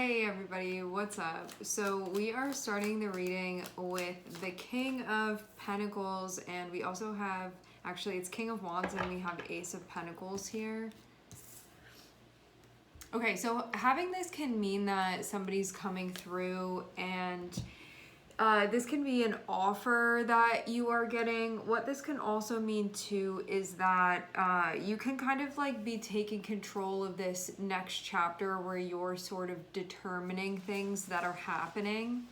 Hey everybody, what's up? So we are starting the reading with the King of Pentacles, and we also have, actually it's King of Wands, and we have Ace of Pentacles here. Okay, so having this can mean that somebody's coming through, and this can be an offer that you are getting. What this can also mean too is that you can kind of like be taking control of this next chapter where you're sort of determining things that are happening.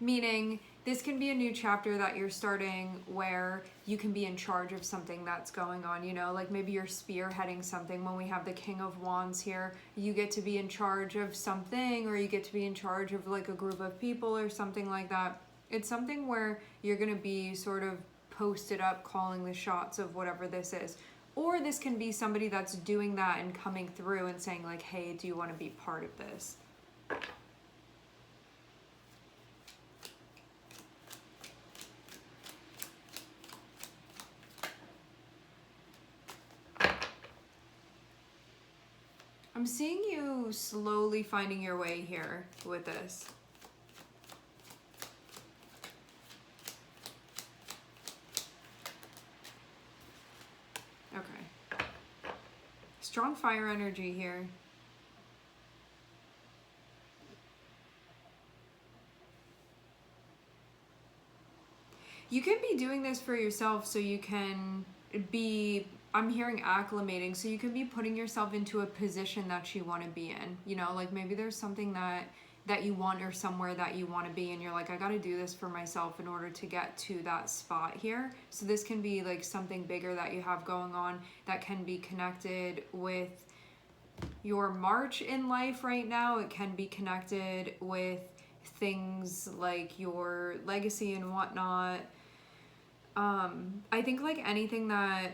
Meaning, this can be a new chapter that you're starting where you can be in charge of something that's going on, you know, like maybe you're spearheading something. When we have the King of Wands here, you get to be in charge of something, or you get to be in charge of like a group of people or something like that. It's something where you're going to be sort of posted up, calling the shots of whatever this is. Or this can be somebody that's doing that and coming through and saying like, hey, do you want to be part of this? I'm seeing you slowly finding your way here with this. Okay. Strong fire energy here. You can be doing this for yourself so you can be, I'm hearing acclimating, so you can be putting yourself into a position that you want to be in. You know, like maybe there's something that you want or somewhere that you want to be, and you're like, I got to do this for myself in order to get to that spot here. So this can be like something bigger that you have going on that can be connected with your march in life right now. It can be connected with things like your legacy and whatnot. I think like anything that,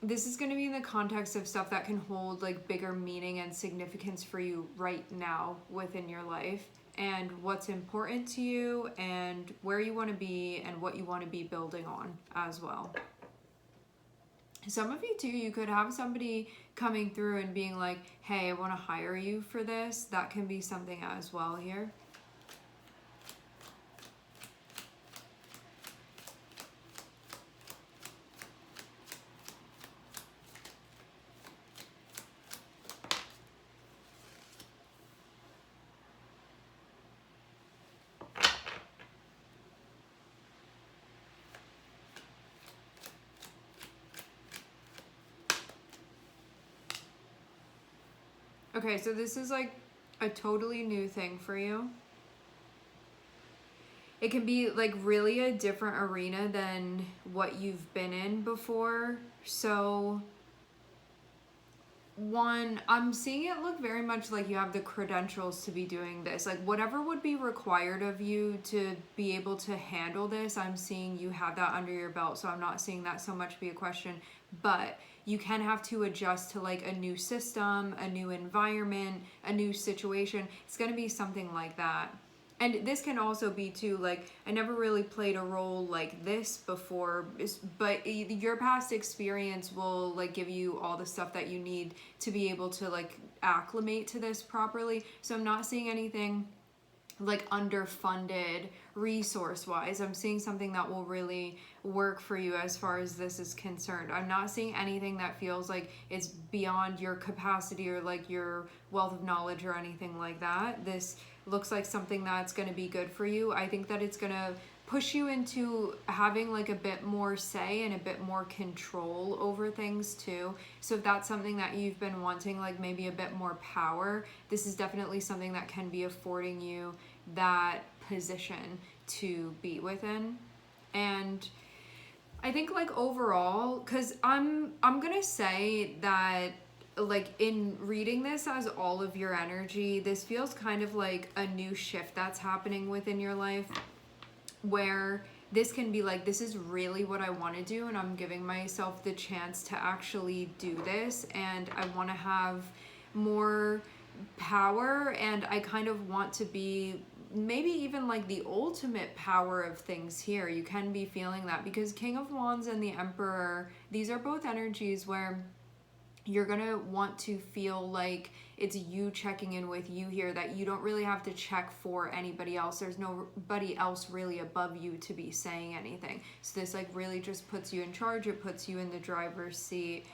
this is going to be in the context of stuff that can hold like bigger meaning and significance for you right now within your life, and what's important to you and where you want to be and what you want to be building on as well. Some of you too, you could have somebody coming through and being like, hey, I want to hire you for this. That can be something as well here. Okay, so this is like a totally new thing for you. It can be like really a different arena than what you've been in before. So one, I'm seeing it look very much like you have the credentials to be doing this. Like whatever would be required of you to be able to handle this, I'm seeing you have that under your belt. So I'm not seeing that so much be a question, but you can have to adjust to like a new system, a new environment, a new situation. It's going to be something like that. And this can also be too, like, I never really played a role like this before, but your past experience will like give you all the stuff that you need to be able to like acclimate to this properly. So I'm not seeing anything like underfunded resource wise. I'm seeing something that will really work for you as far as this is concerned. I'm not seeing anything that feels like it's beyond your capacity or like your wealth of knowledge or anything like that. This looks like something that's going to be good for you. I think that it's going to push you into having like a bit more say and a bit more control over things too. So if that's something that you've been wanting, like maybe a bit more power, this is definitely something that can be affording you that position to be within. And I think like overall, because I'm gonna say that like in reading this as all of your energy, this feels kind of like a new shift that's happening within your life, where this can be like, this is really what I want to do, and I'm giving myself the chance to actually do this, and I want to have more power, and I kind of want to be maybe even like the ultimate power of things here. You can be feeling that because King of Wands and the Emperor, these are both energies where you're gonna want to feel like it's you checking in with you here, that you don't really have to check for anybody else. There's nobody else really above you to be saying anything. So this like really just puts you in charge. It puts you in the driver's seat.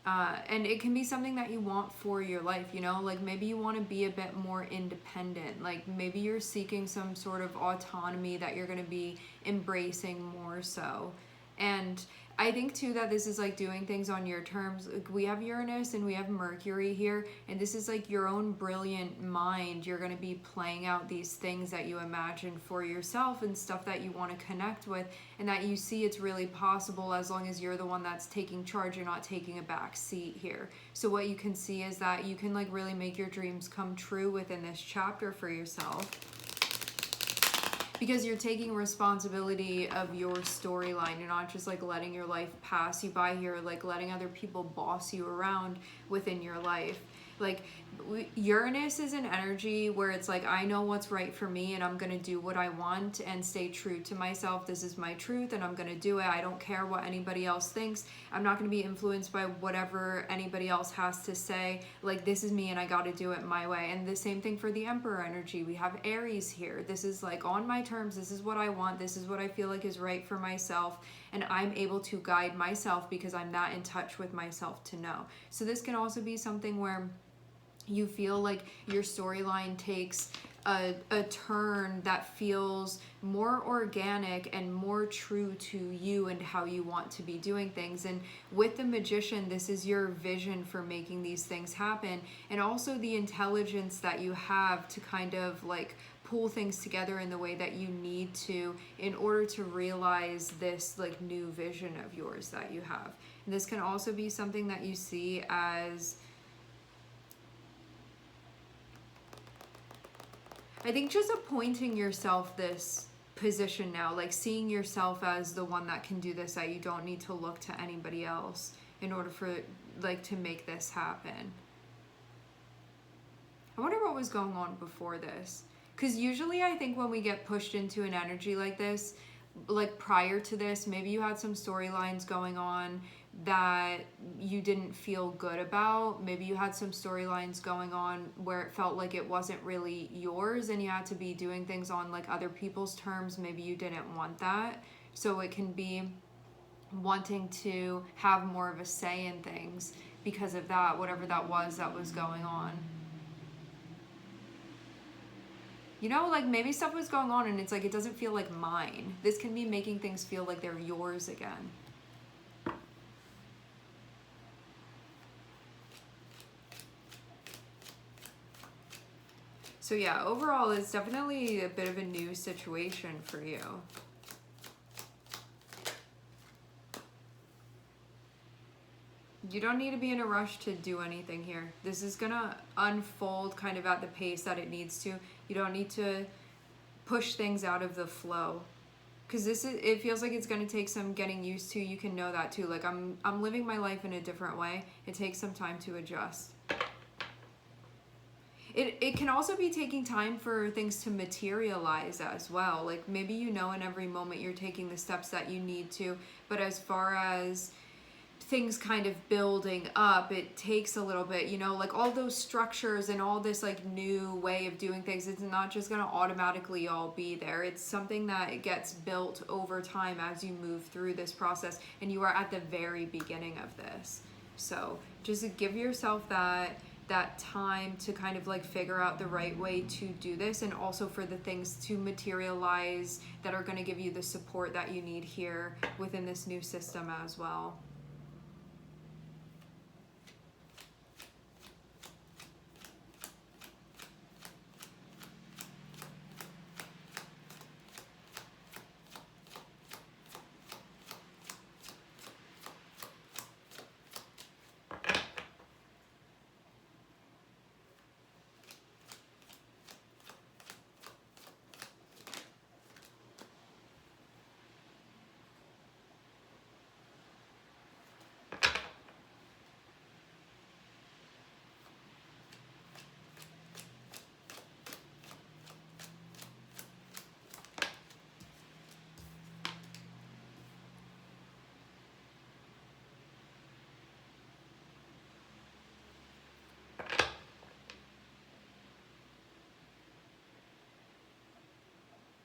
And it can be something that you want for your life, you know, like maybe you want to be a bit more independent, like maybe you're seeking some sort of autonomy that you're going to be embracing more so. And I think too that this is like doing things on your terms. Like we have Uranus and we have Mercury here, and this is like your own brilliant mind. You're going to be playing out these things that you imagine for yourself and stuff that you want to connect with, and that you see it's really possible as long as you're the one that's taking charge. You're not taking a back seat here. So what you can see is that you can like really make your dreams come true within this chapter for yourself, because you're taking responsibility of your storyline. You're not just like letting your life pass you by here, like letting other people boss you around within your life. Like Uranus is an energy where it's like, I know what's right for me and I'm going to do what I want and stay true to myself. This is my truth and I'm going to do it. I don't care what anybody else thinks. I'm not going to be influenced by whatever anybody else has to say. Like this is me and I got to do it my way. And the same thing for the Emperor energy. We have Aries here. This is like on my terms. This is what I want. This is what I feel like is right for myself. And I'm able to guide myself because I'm that in touch with myself to know. So this can also be something where you feel like your storyline takes a turn that feels more organic and more true to you and how you want to be doing things. And with the Magician, this is your vision for making these things happen, and also the intelligence that you have to kind of like pull things together in the way that you need to in order to realize this like new vision of yours that you have. And this can also be something that you see as, I think, just appointing yourself this position now, like seeing yourself as the one that can do this, that you don't need to look to anybody else in order for like to make this happen. I wonder what was going on before this, because usually I think when we get pushed into an energy like this, like prior to this, maybe you had some storylines going on that you didn't feel good about. Maybe you had some storylines going on where it felt like it wasn't really yours and you had to be doing things on like other people's terms. Maybe you didn't want that. So it can be wanting to have more of a say in things because of that, whatever that was going on. You know, like maybe stuff was going on and it's like, it doesn't feel like mine. This can be making things feel like they're yours again. So yeah, overall, it's definitely a bit of a new situation for you. You don't need to be in a rush to do anything here. This is gonna unfold kind of at the pace that it needs to. You don't need to push things out of the flow, because it feels like it's gonna take some getting used to. You can know that too. Like I'm living my life in a different way. It takes some time to adjust. It can also be taking time for things to materialize as well. Like maybe you know in every moment you're taking the steps that you need to, but as far as things kind of building up, it takes a little bit, you know, like all those structures and all this like new way of doing things, it's not just going to automatically all be there. It's something that gets built over time as you move through this process, and you are at the very beginning of this. So just give yourself that time to kind of like figure out the right way to do this, and also for the things to materialize that are going to give you the support that you need here within this new system as well.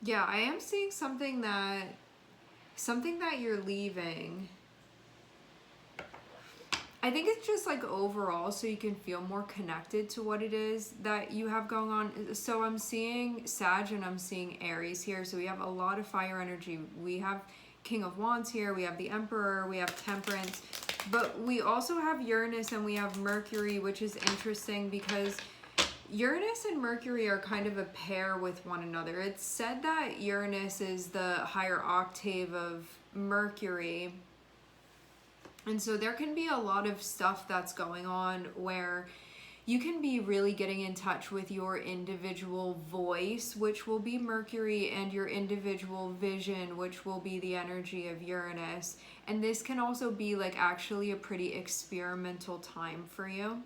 Yeah, I am seeing something that you're leaving. I think it's just like overall so you can feel more connected to what it is that you have going on. So I'm seeing Sag and I'm seeing Aries here. So we have a lot of fire energy. We have King of Wands here. We have the Emperor. We have Temperance. But we also have Uranus and we have Mercury, which is interesting because Uranus and Mercury are kind of a pair with one another. It's said that Uranus is the higher octave of Mercury. And so there can be a lot of stuff that's going on where you can be really getting in touch with your individual voice, which will be Mercury, and your individual vision, which will be the energy of Uranus. And this can also be like actually a pretty experimental time for you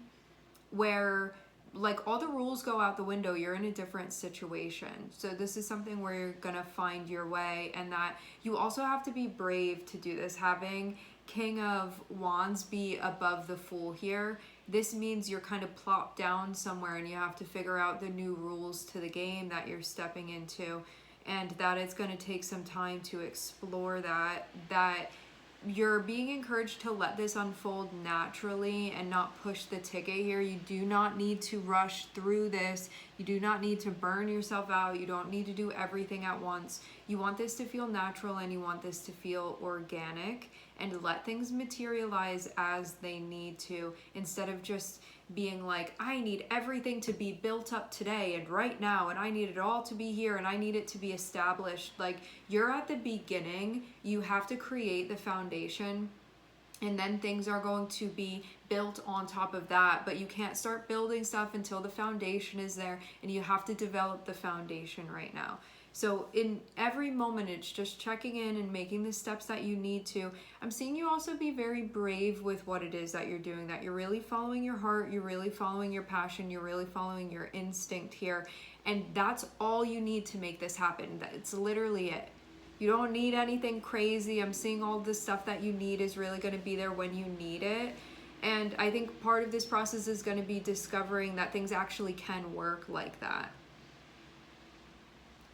where like all the rules go out the window. You're in a different situation. So this is something where you're gonna find your way, and that you also have to be brave to do this. Having King of Wands be above the Fool here, this means you're kind of plopped down somewhere and you have to figure out the new rules to the game that you're stepping into, and that it's going to take some time to explore that you're being encouraged to let this unfold naturally and not push the ticket here. You do not need to rush through this. You do not need to burn yourself out. You don't need to do everything at once. You want this to feel natural and you want this to feel organic, and let things materialize as they need to, instead of just being like, I need everything to be built up today and right now, and I need it all to be here, and I need it to be established. Like, you're at the beginning, you have to create the foundation, and then things are going to be built on top of that. But you can't start building stuff until the foundation is there, and you have to develop the foundation right now. So in every moment, it's just checking in and making the steps that you need to. I'm seeing you also be very brave with what it is that you're doing, that you're really following your heart, you're really following your passion, you're really following your instinct here. And that's all you need to make this happen. It's literally it. You don't need anything crazy. I'm seeing all the stuff that you need is really going to be there when you need it. And I think part of this process is going to be discovering that things actually can work like that.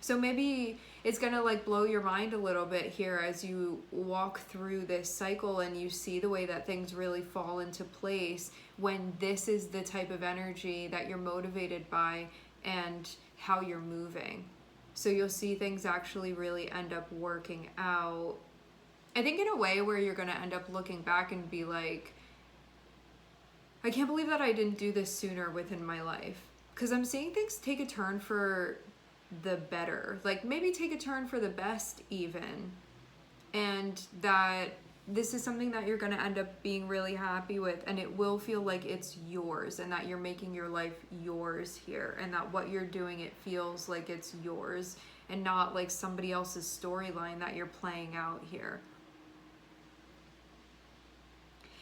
So maybe it's going to like blow your mind a little bit here as you walk through this cycle and you see the way that things really fall into place when this is the type of energy that you're motivated by and how you're moving. So you'll see things actually really end up working out. I think in a way where you're going to end up looking back and be like, I can't believe that I didn't do this sooner within my life. Because I'm seeing things take a turn for the better, like maybe take a turn for the best even, and that this is something that you're going to end up being really happy with, and it will feel like it's yours, and that you're making your life yours here, and that what you're doing, it feels like it's yours and not like somebody else's storyline that you're playing out here.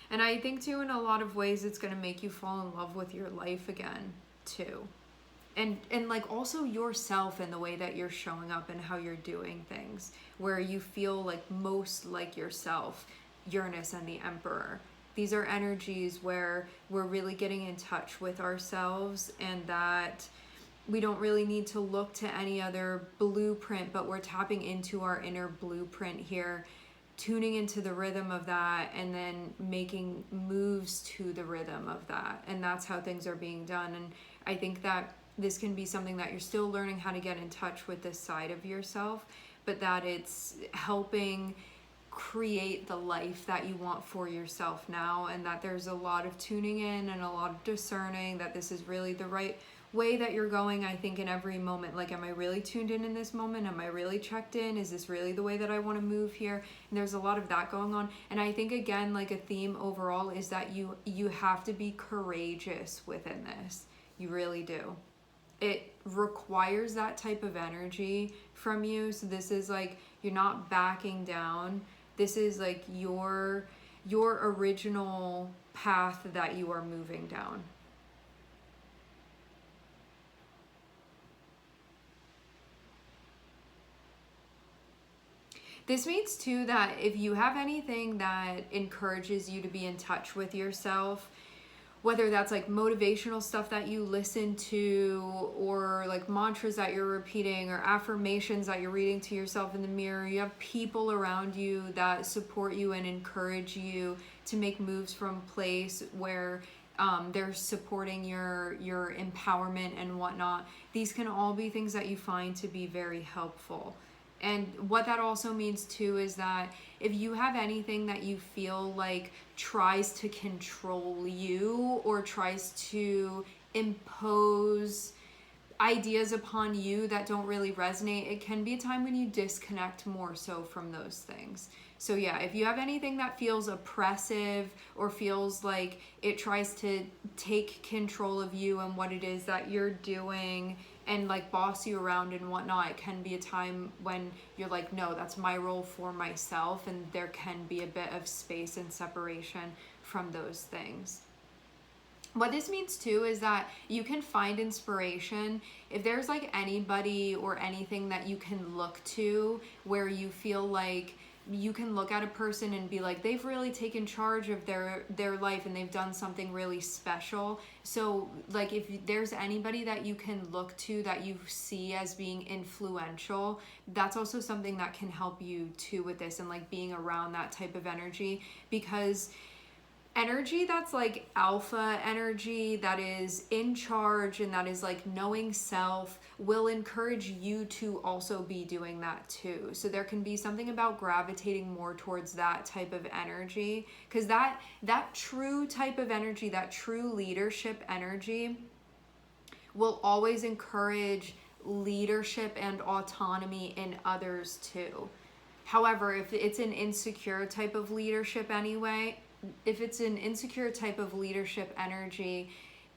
And I think too, in a lot of ways, it's going to make you fall in love with your life again too. And like also yourself and the way that you're showing up and how you're doing things, where you feel like most like yourself. Uranus and the Emperor, these are energies where we're really getting in touch with ourselves, and that we don't really need to look to any other blueprint, but we're tapping into our inner blueprint here, tuning into the rhythm of that, and then making moves to the rhythm of that. And that's how things are being done. And I think that this can be something that you're still learning how to get in touch with this side of yourself, but that it's helping create the life that you want for yourself now, and that there's a lot of tuning in and a lot of discerning that this is really the right way that you're going. I think in every moment, like, am I really tuned in this moment? Am I really checked in? Is this really the way that I want to move here? And there's a lot of that going on. And I think, again, like a theme overall is that you have to be courageous within this. You really do. It requires that type of energy from you. So this is like, you're not backing down. This is like your original path that you are moving down. This means too that if you have anything that encourages you to be in touch with yourself, whether that's like motivational stuff that you listen to, or like mantras that you're repeating, or affirmations that you're reading to yourself in the mirror. You have people around you that support you and encourage you to make moves from place where they're supporting your empowerment and whatnot. These can all be things that you find to be very helpful. And what that also means too is that if you have anything that you feel like tries to control you or tries to impose ideas upon you that don't really resonate, it can be a time when you disconnect more so from those things. So yeah, if you have anything that feels oppressive or feels like it tries to take control of you and what it is that you're doing and like boss you around and whatnot, it can be a time when you're like, no, that's my role for myself, and there can be a bit of space and separation from those things. What this means too is that you can find inspiration if there's like anybody or anything that you can look to where you feel like you can look at a person and be like, they've really taken charge of their life and they've done something really special. So like if there's anybody that you can look to that you see as being influential, that's also something that can help you too with this, and like being around that type of energy, because energy that's like alpha energy, that is in charge and that is like knowing self, will encourage you to also be doing that too. So there can be something about gravitating more towards that type of energy, because that true type of energy, that true leadership energy, will always encourage leadership and autonomy in others too. However, if it's an insecure type of leadership energy,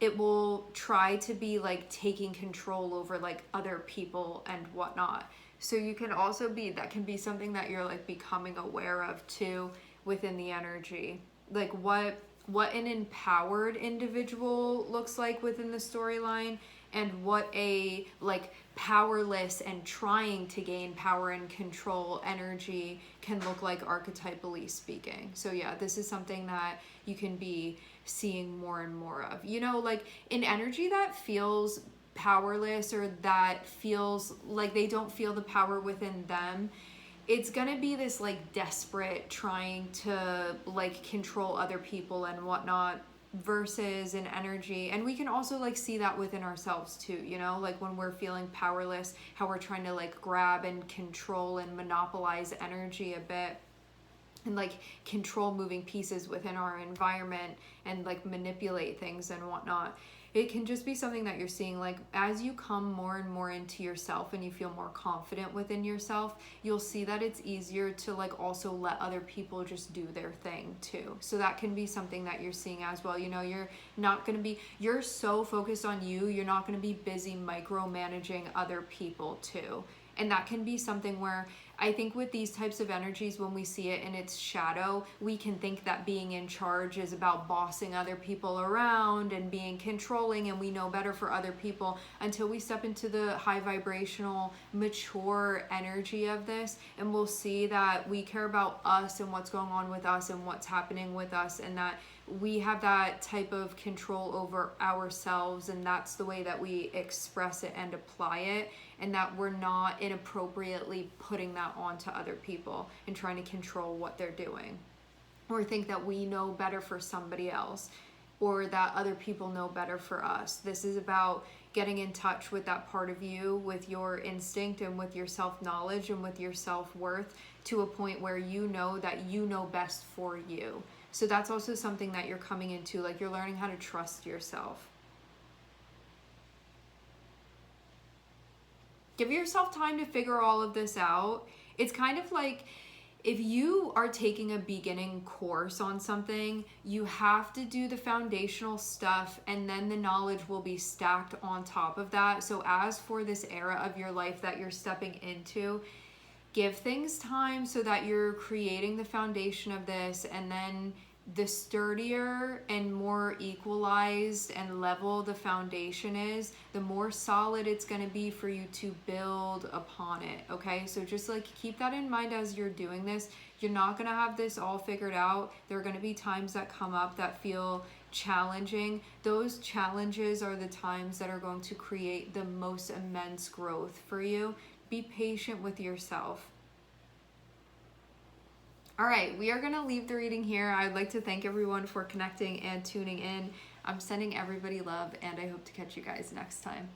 it will try to be like taking control over like other people and whatnot. So you can also that can be something that you're like becoming aware of too within the energy. Like what an empowered individual looks like within the storyline, and what a like powerless and trying to gain power and control energy can look like, archetypally speaking. So yeah, this is something that you can be seeing more and more of. You know, like an energy that feels powerless or that feels like they don't feel the power within them, it's gonna be this like desperate trying to like control other people and whatnot, versus an energy. And we can also like see that within ourselves too, you know, like when we're feeling powerless, how we're trying to like grab and control and monopolize energy a bit, and like control moving pieces within our environment and like manipulate things and whatnot. It can just be something that you're seeing, like as you come more and more into yourself and you feel more confident within yourself, you'll see that it's easier to like also let other people just do their thing too. So that can be something that you're seeing as well. You know, you're so focused on you, you're not going to be busy micromanaging other people too. And that can be something where I think with these types of energies, when we see it in its shadow, we can think that being in charge is about bossing other people around and being controlling, and we know better for other people, until we step into the high vibrational, mature energy of this, and we'll see that we care about us and what's going on with us and what's happening with us, and that we have that type of control over ourselves, and that's the way that we express it and apply it, and that we're not inappropriately putting that onto other people and trying to control what they're doing, or think that we know better for somebody else, or that other people know better for us. This is about getting in touch with that part of you, with your instinct and with your self-knowledge and with your self-worth, to a point where you know that you know best for you. So that's also something that you're coming into, like you're learning how to trust yourself. Give yourself time to figure all of this out. It's kind of like if you are taking a beginning course on something, you have to do the foundational stuff, and then the knowledge will be stacked on top of that. So as for this era of your life that you're stepping into, give things time so that you're creating the foundation of this, and then the sturdier and more equalized and level the foundation is, the more solid it's going to be for you to build upon it. Okay, so just like keep that in mind as you're doing this. You're not going to have this all figured out. There are going to be times that come up that feel challenging. Those challenges are the times that are going to create the most immense growth for you. Be patient with yourself. All right, we are going to leave the reading here. I'd like to thank everyone for connecting and tuning in. I'm sending everybody love, and I hope to catch you guys next time.